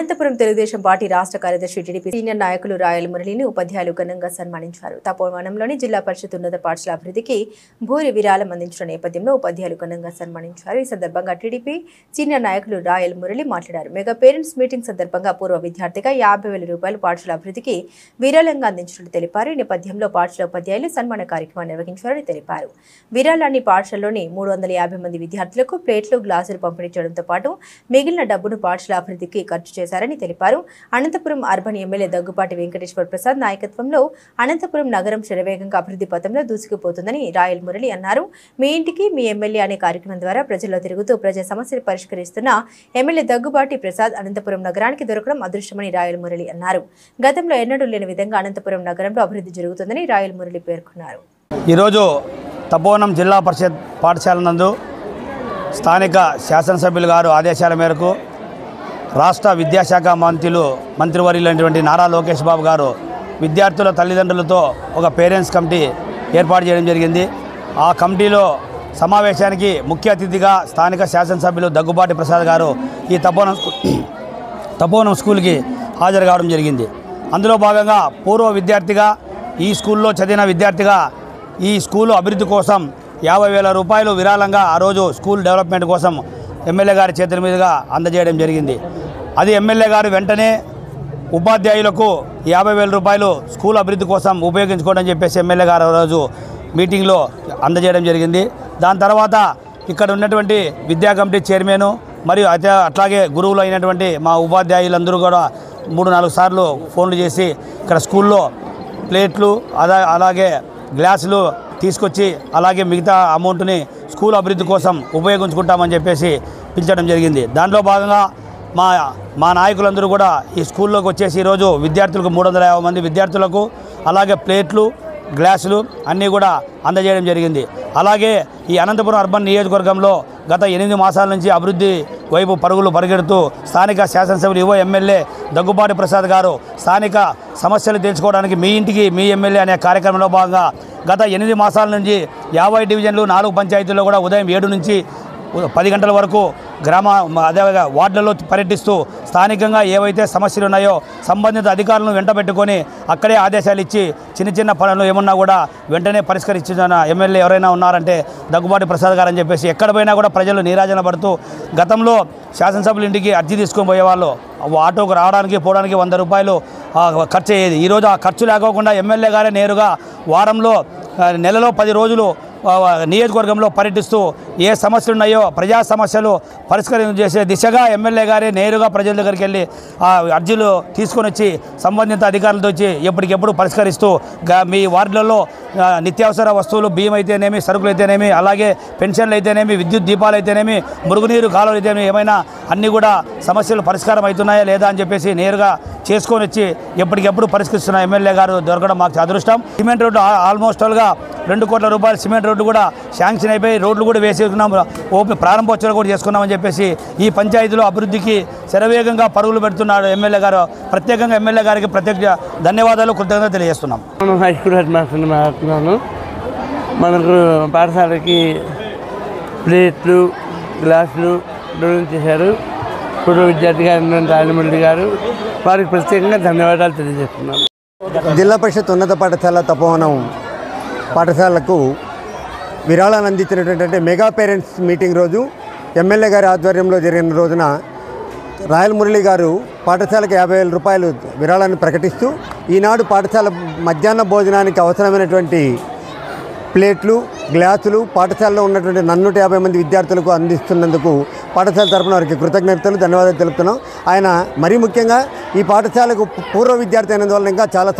Anantapuram Telugu Desam party రాష్ట్ర కార్యదర్శి TDP senior నాయకులు రాయల మురళిని ఉపాధ్యాయులు ఘనంగా సన్మానించారు. తపోవనంలోని జిల్లా పరిషత్ ఉన్నత పాఠశాల అభివృద్ధికి భూరి విరాళం అందించిన నేపథ్యంలో ఉపాధ్యాయులు ఘనంగా సన్మానించారు. ఈ సందర్భంగా టీడీపీ సీనియర్ నాయకులు రాయల మురళి మాట్లాడారు. మెగా పేరెంట్స్ మీటింగ్ సందర్భంగా పూర్వ విద్యార్థిగా 50,000 రూపాయలు పాఠశాల అభివృద్ధికి విరాళంగా అందించినట్లు తెలిపారు. ఈ నేపథ్యంలో పాఠశాల ఉపాధ్యాయులు సన్మాన కార్యక్రమాన్ని నిర్వహించారని తెలిపారు. విరాళాన్ని పాఠశాలలోని 350 మంది విద్యార్థులకు ప్లేట్లు, గ్లాసులు పంపిణీ చేయడంతో పాటు మిగిలిన డబ్బును పాఠశాల అభివృద్ధికి ఖర్చు చేశారని తెలిపారు. అనంతపురం అర్బన్ ఎమ్మెల్యే దగ్గుపాటి వెంకటేశ్వర ప్రసాద్ నాయకత్వంలో అనంతపురం నగరం శరవేగంగా అభివృద్ధి పథంలో దూసుకుపోతుందని రాయల మురళి అన్నారు. మీ ఇంటికి మీ ఎమ్మెల్యే అనే కార్యక్రమం ద్వారా ప్రజల్లో తిరుగుతూ ప్రజా సమస్యలు పరిష్కరిస్తున్న ఎమ్మెల్యే దగ్గుబాటి ప్రసాద్ అనంతపురం నగరానికి దొరకడం అదృష్టమని రాయల మురళి అన్నారు. గతంలో ఎన్నడూ లేని విధంగా అనంతపురం నగరంలో అభివృద్ధి జరుగుతుందని రాయల మురళి పేర్కొన్నారు. ఈరోజు తపోవనం జిల్లా పరిషత్ పాఠశాల నందు స్థానిక శాసనసభ్యులు గారు ఆదేశాల మేరకు రాష్ట్ర విద్యాశాఖ మంత్రివర్యులైనటువంటి నారా లోకేష్ బాబు గారు విద్యార్థుల తల్లిదండ్రులతో ఒక పేరెంట్స్ కమిటీ ఏర్పాటు చేయడం జరిగింది. ఆ కమిటీలో సమావేశానికి ముఖ్య అతిథిగా స్థానిక శాసనసభ్యులు దగ్గుబాటి ప్రసాద్ గారు ఈ తపోవనం స్కూల్కి హాజరు కావడం జరిగింది. అందులో భాగంగా పూర్వ విద్యార్థిగా ఈ స్కూల్లో చదివిన విద్యార్థిగా ఈ స్కూలు అభివృద్ధి కోసం 50,000 రూపాయలు విరాళంగా ఆ రోజు స్కూల్ డెవలప్మెంట్ కోసం ఎమ్మెల్యే గారి చేతుల మీదుగా అందజేయడం జరిగింది. అది ఎమ్మెల్యే గారు వెంటనే ఉపాధ్యాయులకు 50,000 రూపాయలు స్కూల్ అభివృద్ధి కోసం ఉపయోగించుకోవడం చెప్పేసి ఎమ్మెల్యే గారు రోజు మీటింగ్లో అందజేయడం జరిగింది. దాని తర్వాత ఇక్కడ ఉన్నటువంటి విద్యా కమిటీ చైర్మన్ మరియు అట్లాగే గురువులు అయినటువంటి మా ఉపాధ్యాయులందరూ కూడా 3-4 సార్లు ఫోన్లు చేసి ఇక్కడ స్కూల్లో ప్లేట్లు అలాగే గ్లాసులు తీసుకొచ్చి అలాగే మిగతా అమౌంట్ని స్కూల్ అభివృద్ధి కోసం ఉపయోగించుకుంటామని చెప్పేసి పిలిచడం జరిగింది. దాంట్లో భాగంగా మా నాయకులందరూ కూడా ఈ స్కూల్లోకి వచ్చేసి ఈరోజు విద్యార్థులకు 350 మంది విద్యార్థులకు అలాగే ప్లేట్లు, గ్లాసులు అన్నీ కూడా అందజేయడం జరిగింది. అలాగే ఈ అనంతపురం అర్బన్ నియోజకవర్గంలో గత 8 మాసాల నుంచి అభివృద్ధి వైపు పరుగులు పరిగెడుతూ స్థానిక శాసనసభ్యులు యువ ఎమ్మెల్యే దగ్గుబాటి ప్రసాద్ గారు స్థానిక సమస్యలు తెలుసుకోవడానికి మీ ఇంటికి మీ ఎమ్మెల్యే అనే కార్యక్రమంలో భాగంగా గత 8 మాసాల నుంచి 50 డివిజన్లు 4 పంచాయతీల్లో కూడా ఉదయం 7 నుంచి 10 గంటల వరకు అదేవిధంగా వార్డులలో పర్యటిస్తూ స్థానికంగా ఏవైతే సమస్యలు ఉన్నాయో సంబంధిత అధికారులను వెంటబెట్టుకొని అక్కడే ఆదేశాలు ఇచ్చి చిన్న పనులు ఏమన్నా కూడా వెంటనే పరిష్కరించిన ఎమ్మెల్యే ఎవరైనా ఉన్నారంటే దగ్గుబాటి ప్రసాద్ గారు అని చెప్పేసి ఎక్కడ పోయినా కూడా ప్రజలు నీరాజన పడుతూ గతంలో శాసనసభ్యుల ఇంటికి అర్జీ తీసుకొని పోయేవాళ్ళు ఆటోకు రావడానికి పోవడానికి 100 రూపాయలు ఖర్చు అయ్యేది. ఈరోజు ఆ ఖర్చు లేకోకుండా ఎమ్మెల్యే గారే నేరుగా వారంలో నెలలో 10 రోజులు నియోజకవర్గంలో పర్యటిస్తూ ఏ సమస్యలు ఉన్నాయో ప్రజా సమస్యలు పరిష్కరణ చేసే దిశగా ఎమ్మెల్యే గారే నేరుగా ప్రజల దగ్గరికి వెళ్ళి ఆ అర్జీలు తీసుకొని వచ్చి సంబంధిత అధికారులతో వచ్చి ఎప్పటికెప్పుడు పరిష్కరిస్తూ మీ వార్డులలో నిత్యావసర వస్తువులు బియ్యం అయితేనేమి, సరుకులు అయితేనేమి, అలాగే పెన్షన్లు అయితేనేమి, విద్యుత్ దీపాలు అయితేనేమి, మురుగునీరు కాలువలు అయితేనేమి ఏమైనా అన్నీ కూడా సమస్యలు పరిష్కారం అవుతున్నాయా లేదా అని చెప్పేసి నేరుగా చేసుకొని వచ్చి ఎప్పటికెప్పుడు పరిష్కరిస్తున్న ఎమ్మెల్యే గారు దొరకడం మాకు అదృష్టం. సిమెంట్ రోడ్డు ఆల్మోస్ట్ ఆల్గా 2 కోట్ల రూపాయలు సిమెంట్ రోడ్డు కూడా శాంక్షన్ అయిపోయి రోడ్లు కూడా వేసేసుకున్నాం, ప్రారంభోత్సవాలు కూడా చేసుకున్నామని చెప్పేసి ఈ పంచాయతీలో అభివృద్ధికి శరవేగంగా పరుగులు పెడుతున్నాడు ఎమ్మెల్యే గారు. ప్రత్యేకంగా ఎమ్మెల్యే గారికి ప్రత్యేక ధన్యవాదాలు, కృతజ్ఞత తెలియజేస్తున్నాం. హై స్కూల్ హెడ్ మాస్టర్ని మాట్లాడుతున్నాను. మనకు పాఠశాలకి ప్లేట్లు, గ్లాసులు డొనేట్ చేశారు పూర్వ విద్యార్థి గారు రాయలమురళి గారు. వారికి ప్రత్యేకంగా ధన్యవాదాలు తెలియజేస్తున్నాను. జిల్లా పరిషత్ ఉన్నత పాఠశాల తపోవనం పాఠశాలకు విరాళాన్ని అందించినటువంటి మెగా పేరెంట్స్ మీటింగ్ రోజు ఎమ్మెల్యే గారి ఆధ్వర్యంలో జరిగిన రోజున రాయల మురళి గారు పాఠశాలకు 50,000 రూపాయలు విరాళాన్ని ప్రకటిస్తూ ఈనాడు పాఠశాల మధ్యాహ్న భోజనానికి అవసరమైనటువంటి ప్లేట్లు, గ్లాసులు పాఠశాలలో ఉన్నటువంటి 150 మంది విద్యార్థులకు అందిస్తున్నందుకు పాఠశాల తరపున వారికి కృతజ్ఞతలు, ధన్యవాదాలు తెలుపుతున్నాం. ఆయన మరీ ముఖ్యంగా ఈ పాఠశాలకు పూర్వ విద్యార్థి అయినందువల్ల ఇంకా చాలా